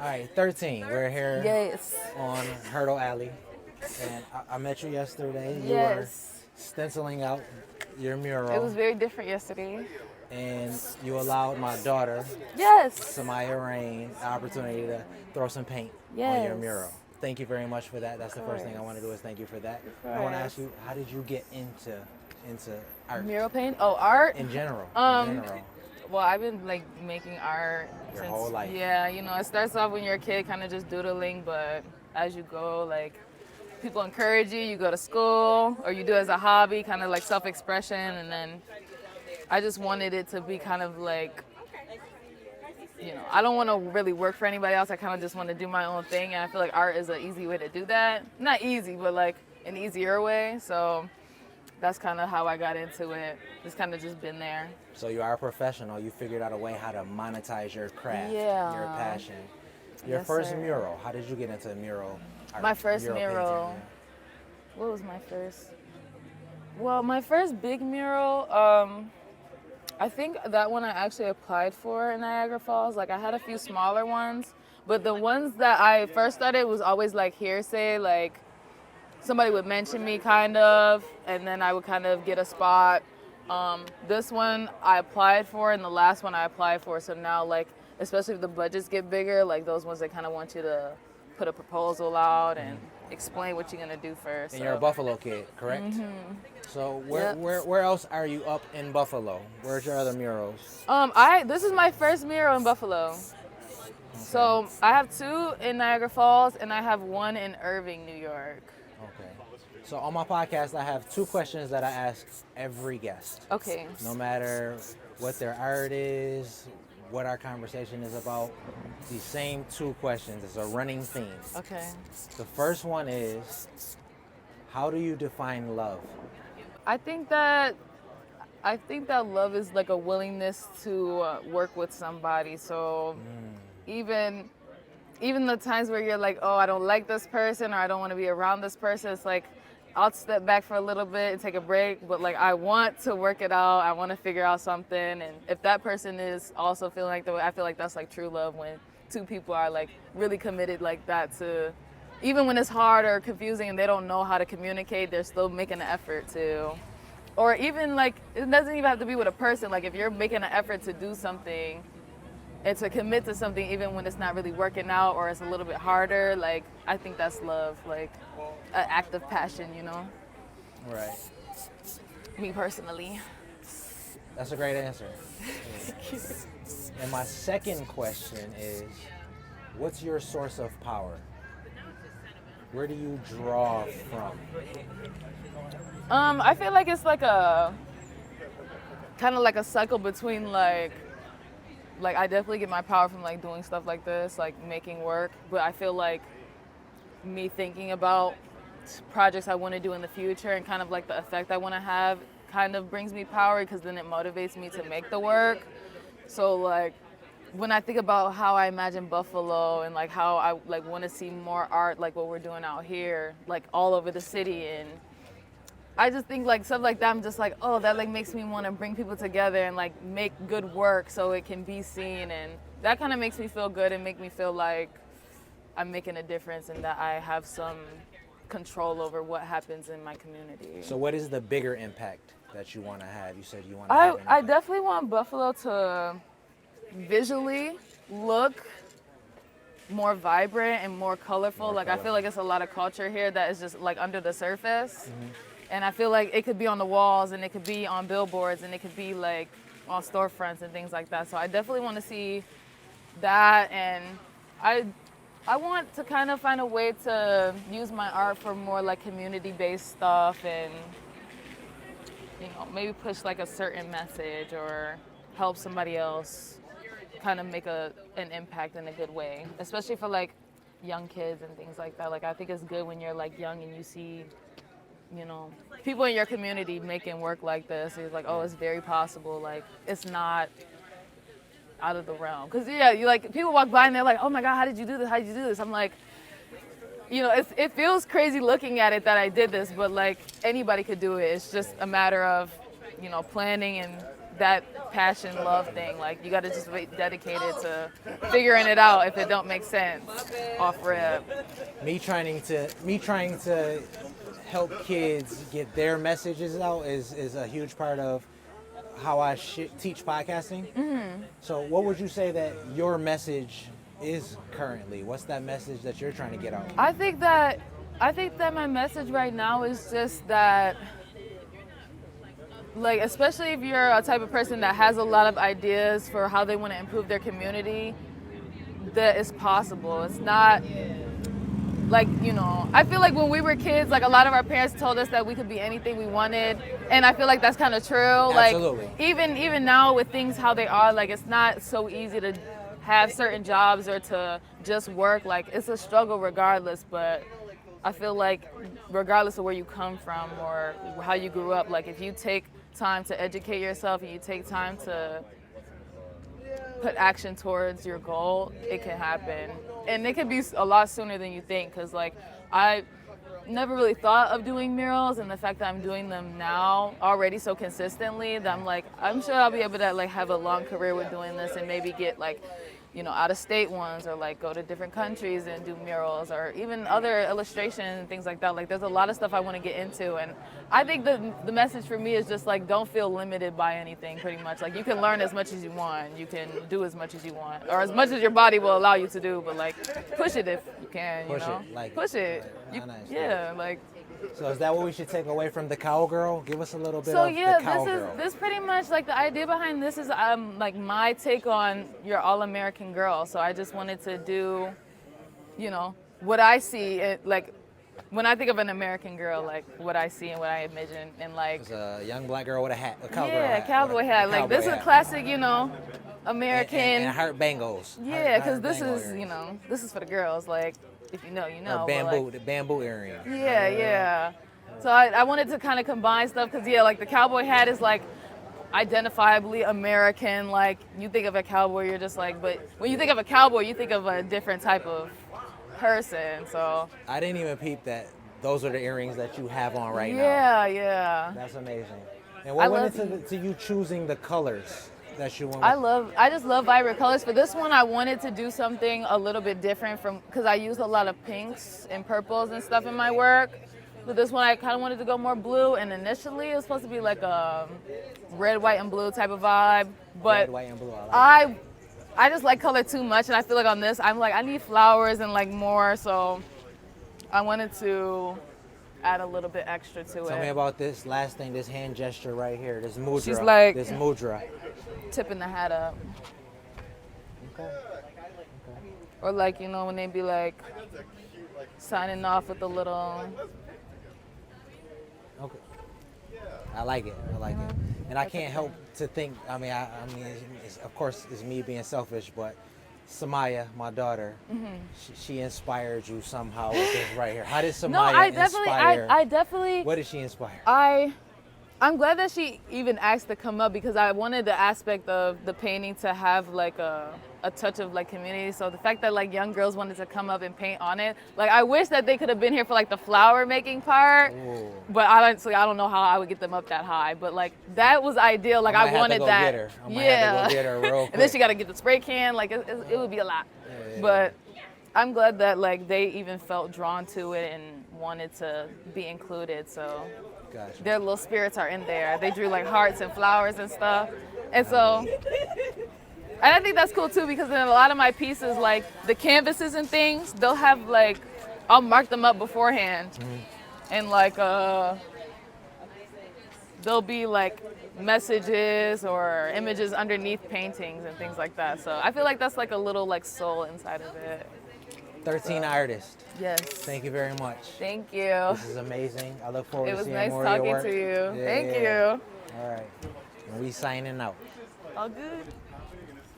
All right, 13. We're here Yes. on Hertel Alley, and I met you yesterday. You were Yes. stenciling out your It mural, was very different yesterday. and you allowed my daughter, Yes. Samaya Rain, the opportunity to throw some paint on your Yes. mural. Thank you very much for that. That's the first thing I want to do is thank you for that. I want to ask you, how did you get into art Mural paint? Oh, art? in general? Well, I've been like making art Your since whole life. Yeah, it starts off when you're a kid, kind of just doodling, but as you go, like people encourage you, you go to school, or you do it as a hobby, kind of like self-expression, and then I just wanted it to be kind of like, I don't want to really work for anybody else. I kind of just want to do my own thing, and I feel like art is an easy way to do that. Not easy, but like an easier way. So that's kind of how I got into it. It's kind of just been there. So you are a professional. You figured out a way how to monetize your craft, Yeah. your passion. Your Yes, first sir. mural. How did you get into mural art? My first painting, mural. What was my first? Well, my first big mural, I think that one I actually applied for in Niagara Falls. Like I had a few smaller ones, but the ones that I first started was always like hearsay, like somebody would mention me kind of, and then I would kind of get a spot. This one I applied for, and the last one I applied for. So now, like, especially if the budgets get bigger, like those ones, they kind of want you to put a proposal out and explain what you're gonna do first. And you're a Buffalo kid, correct? Mm-hmm. So Yep. where else are you up in Buffalo? Where's your other murals? This is my first mural in Buffalo. So I have two in Niagara Falls, and I have one in Irving, New York. Okay. So on my podcast, I have two questions that I ask every guest. Okay. No matter what their art is, what our conversation is about, these same two questions. It's a running theme. Okay. The first one is, how do you define love? I think that love is like a willingness to work with somebody. So even the times where you're like, oh, I don't like this person, or I don't want to be around this person, it's like I'll step back for a little bit and take a break, but like I want to work it out. I want to figure out something, and if that person is also feeling like the way, I feel like that's like true love, when two people are like really committed like that to, even when it's hard or confusing and they don't know how to communicate, they're still making an effort to. Or even like, it doesn't even have to be with a person. Like if you're making an effort to do something and to commit to something even when it's not really working out or it's a little bit harder, like I think that's love, like an act of passion, Right. Me personally. That's a great answer. And my second question is, what's your source of power? Where do you draw from? I feel like it's like a kind of like a cycle between like I definitely get my power from like doing stuff like this, like making work, but I feel like me thinking about projects I want to do in the future and kind of like the effect I want to have kind of brings me power, because then it motivates me to make the work. So like when I think about how I imagine Buffalo and like how I like want to see more art like what we're doing out here, like all over the city, and I just think like stuff like that, I'm just like, oh, that like makes me want to bring people together and like make good work so it can be seen, and that kind of makes me feel good and make me feel like I'm making a difference and that I have some control over what happens in my community. So what is the bigger impact that you want to have? You said you want to have an I impact. definitely want Buffalo to visually look more vibrant and more colorful. I feel like it's a lot of culture here that is just like under the surface. And I feel like it could be on the walls, and it could be on billboards, and it could be like on storefronts and things like that. So I definitely want to see that, and I want to kind of find a way to use my art for more like community-based stuff, and maybe push like a certain message or help somebody else kind of make an impact in a good way, especially for like young kids and things like that. Like I think it's good when you're like young and you see people in your community making work like this. It's like, oh, it's very possible. Like, it's not out of the realm. Because, you like, people walk by and they're like, oh my God, how did you do this? How did you do this? I'm like, it feels crazy looking at it that I did this, but like, anybody could do it. It's just a matter of, planning and that passion love thing. Like you got to just be dedicated to figuring it out if it don't make sense off rip. Me trying to help kids get their messages out is a huge part of how I teach podcasting. So what would you say that your message is currently? What's that message that you're trying to get out? I think that my message right now is just that, like, especially if you're a type of person that has a lot of ideas for how they want to improve their community, that it's possible. It's not like, you know, I feel like when we were kids, like a lot of our parents told us that we could be anything we wanted, and I feel like that's kind of true. Absolutely. Like even now with things how they are, like it's not so easy to have certain jobs or to just work. Like it's a struggle regardless, but I feel like regardless of where you come from or how you grew up, like if you take time to educate yourself and you take time to put action towards your goal, it can happen. And it can be a lot sooner than you think, because like I never really thought of doing murals, and the fact that I'm doing them now already so consistently that I'm like, I'm sure I'll be able to like have a long career with doing this and maybe get like, you know, out of state ones, or like go to different countries and do murals, or even other illustration and things like that. Like there's a lot of stuff I want to get into, and I think the message for me is just like, don't feel limited by anything pretty much. Like you can learn as much as you want, you can do as much as you want, or as much as your body will allow you to do, but like push it if you can, you know? Push it. Yeah, like. So is that what we should take away from the cowgirl? Give us a little bit so of yeah, the cowgirl. this pretty much like the idea behind this is like my take on your all-American girl. So I just wanted to do, you know, what I see, like when I think of an American girl, like what I see and what I envision, and like it's a young black girl with a hat, a cowboy hat. Yeah, cowboy hat. Like this is a classic, you know, American. And heart bangles. Yeah, because this is, you know, this is for the girls. Like if you know, you know. Or bamboo, like, the bamboo earring. Yeah, yeah. So I wanted to kind of combine stuff, because yeah, like the cowboy hat is like identifiably American. Like you think of a cowboy, you're just like, but when you think of a cowboy, you think of a different type of person. So I didn't even peep that those are the earrings that you have on right now. Yeah, yeah. That's amazing. And what went into you choosing the colors that you want? I just love vibrant colors. For this one, I wanted to do something a little bit different because I use a lot of pinks and purples and stuff in my work. But this one, I kind of wanted to go more blue, and initially it was supposed to be like a red, white, and blue type of vibe. But red, white, and blue. I just like color too much, and I feel like on this, I'm like, I need flowers and like more, so I wanted to add a little bit extra to it. Tell me about this last thing, this hand gesture right here, this mudra. She's like this mudra. Tipping the hat up. Okay. Or like, you know, when they be like signing off with a little. Okay. I like it. And I can't help to think, I mean, of course, it's me being selfish, but Samaya, my daughter, she inspired you somehow with this right here. How did Samaya inspire? I definitely. What did she inspire? I'm glad that she even asked to come up, because I wanted the aspect of the painting to have like a touch of like community. So the fact that like young girls wanted to come up and paint on it, like I wish that they could have been here for like the flower making part. Ooh. But I don't know how I would get them up that high. But like that was ideal. Like I wanted that. I might have to go get her real quick. And then she got to get the spray can. Like it would be a lot. Yeah. But I'm glad that like they even felt drawn to it and wanted to be included. So. Gotcha. Their little spirits are in there. They drew like hearts and flowers and stuff. And so, and I think that's cool too, because in a lot of my pieces, like the canvases and things, they'll have like, I'll mark them up beforehand. And like, there'll be like messages or images underneath paintings and things like that. So I feel like that's like a little like soul inside of it. XIIITheArtist. Yes. Thank you very much. Thank you. This is amazing. I look forward to seeing nice more of your work. talking to you. Yeah, Thank yeah. you. All right. And we signing out. All good.